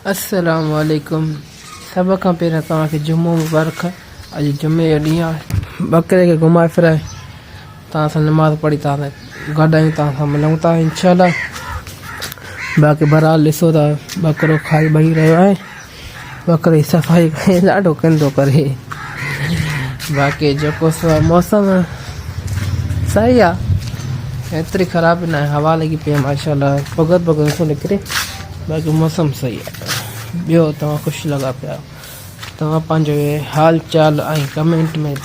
अस्सलाम वालेकुम। सब खां पहिरियों तव्हांखे जुमो मुबारक। अॼु जुमे जो ॾींहुं आहे। बकरे खे घुमाए फिराए तव्हां सां नमाज़ पढ़ी तव्हां सां गॾायूं, तव्हां सां मिलूं था इंशाल्लाह। बाक़ी बहरहाल ॾिसो था बकरो खाई ॿही रहियो आहे। बकरे जी सफ़ाई ॾाढो किंदो करे। बाक़ी जेको मौसम सही आहे, एतिरी ख़राबी न आहे। हवा लॻी पई आहे माशाल्लाह, भगत नथो निकिरे। बाक़ी मौसम सही आहे। ॿियो तव्हां ख़ुशि लॻा पिया, तव्हां पंहिंजो हाल चाल ऐं कमेंट में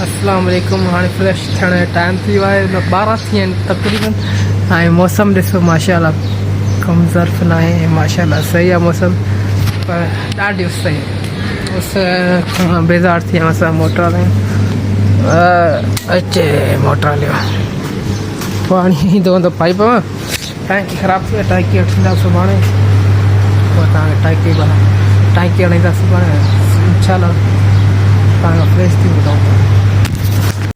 अस्सलाम वालेकुम। हाणे फ्रेश थियण जो टाइम थी वियो आहे, 12 थी विया आहिनि तक़रीबन। ऐं मौसम ॾिसो माशाल्लाह, कम ज़र्फ़ न आहे, माशाल्लाह सही आहे मौसम, पर ॾाढी उस आहे। उस खां बेज़ार थी विया असां। मोटर हलायूं, अचे मोटर हलियो, पाणी ईंदो हूंदो पाइप मां। टैंकी ख़राबु थी आहे, टैंकी वठींदा सुभाणे, पोइ तव्हांखे टैंकी हणाईंदा सुभाणे इंशाल्लाह। तव्हांखां फ्रेश थी ॿुधाऊं था।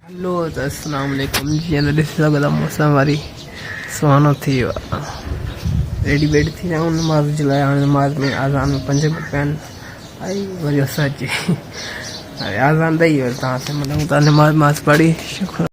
हलो त अस्सलाम वालेकुम। जीअं त ॾिसी सघो था मौसम वरी सुहानो थी वियो आहे। रेडी वेडी थी विया आहियूं नमाज़ जे लाइ। हाणे नमाज़ में आज़ान में 5 मिंट पिया आहिनि, ऐं वरी असां अची आज़ान ॾेई वरी तव्हां सां मिलूं था। नमाज़ पढ़ी शुक्र।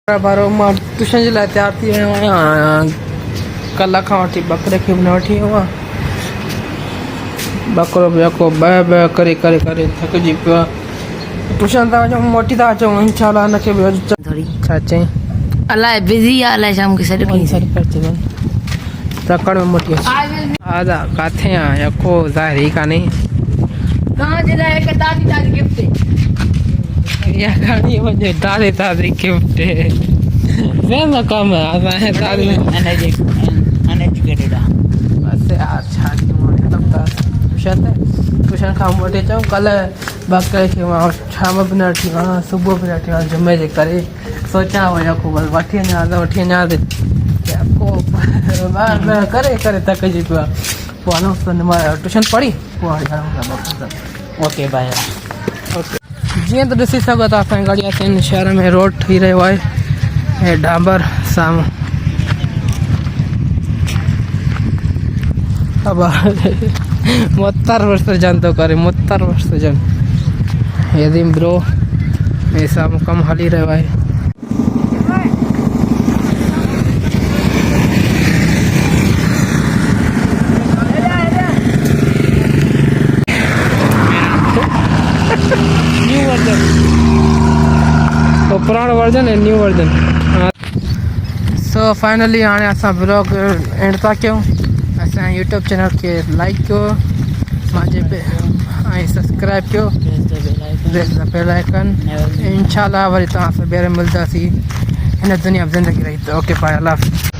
बारो मां ट्यूशन जे लाइ तयारु थी वियो आहियां। कल्ह खां वठी बकरे खे बि न वठी वियो आहे। बकरो बि यको ॿ करे करे करे थकिजी पियो आहे। ट्यूशन था वञूं, मोटी था अचूं इंशाल्लाह। हिनखे बि थोरी छा चई अलाए बिज़ी आहे, अलाए शाम खे सॾु कई सर कर अचे तकड़ में मोटी अचे। आदा किथे आहे यको ज़ाहिर ई कान्हे। तव्हांजे लाइ हिकु ताज़ी ताज़ी गिफ्ट या खणी वञे ताज़ी ताज़ी गिफ्ट। वेंदो कमु असांजे ताज़ी अनएजुकेटेड आहे। बसि यार छा कयूं। ट्यूशन खां मोटी अचूं। कल्ह बकरे खे मां शाम बि न वठी वञा, सुबुह बि न वठी वञा, जुमे जे करे सोचां यको वठी वञा करे करे थकिजी पियो आहे। पोइ हलूं त ट्यूशन पढ़ी पोइ ओके बाय। ओके। जीअं त ॾिसी सघो था असांजे गड़ियासिन शहर में रोड ठही रहियो आहे ऐं डांबर साम्हूं। मुतर विसर्जन थो करे, मुतर विसर्जन। यदीम ब्रो हे साम्हूं कमु हली रहियो आहे। पुराणो वर्जन है न्यू वर्जन। सो फाइनली हाणे असां ब्लॉग एंड था कयूं। असांजे यूट्यूब चैनल खे लाइक कयो, मुंहिंजे ऐं सब्सक्राइब कयो, प्रेस द बेल आइकन। इंशाल्लाह वरी तव्हां सां ॿीहर मिलंदासीं। हिन दुनिया में ज़िंदगी रही। ओके बाय, अल्लाह हाफ़िज़।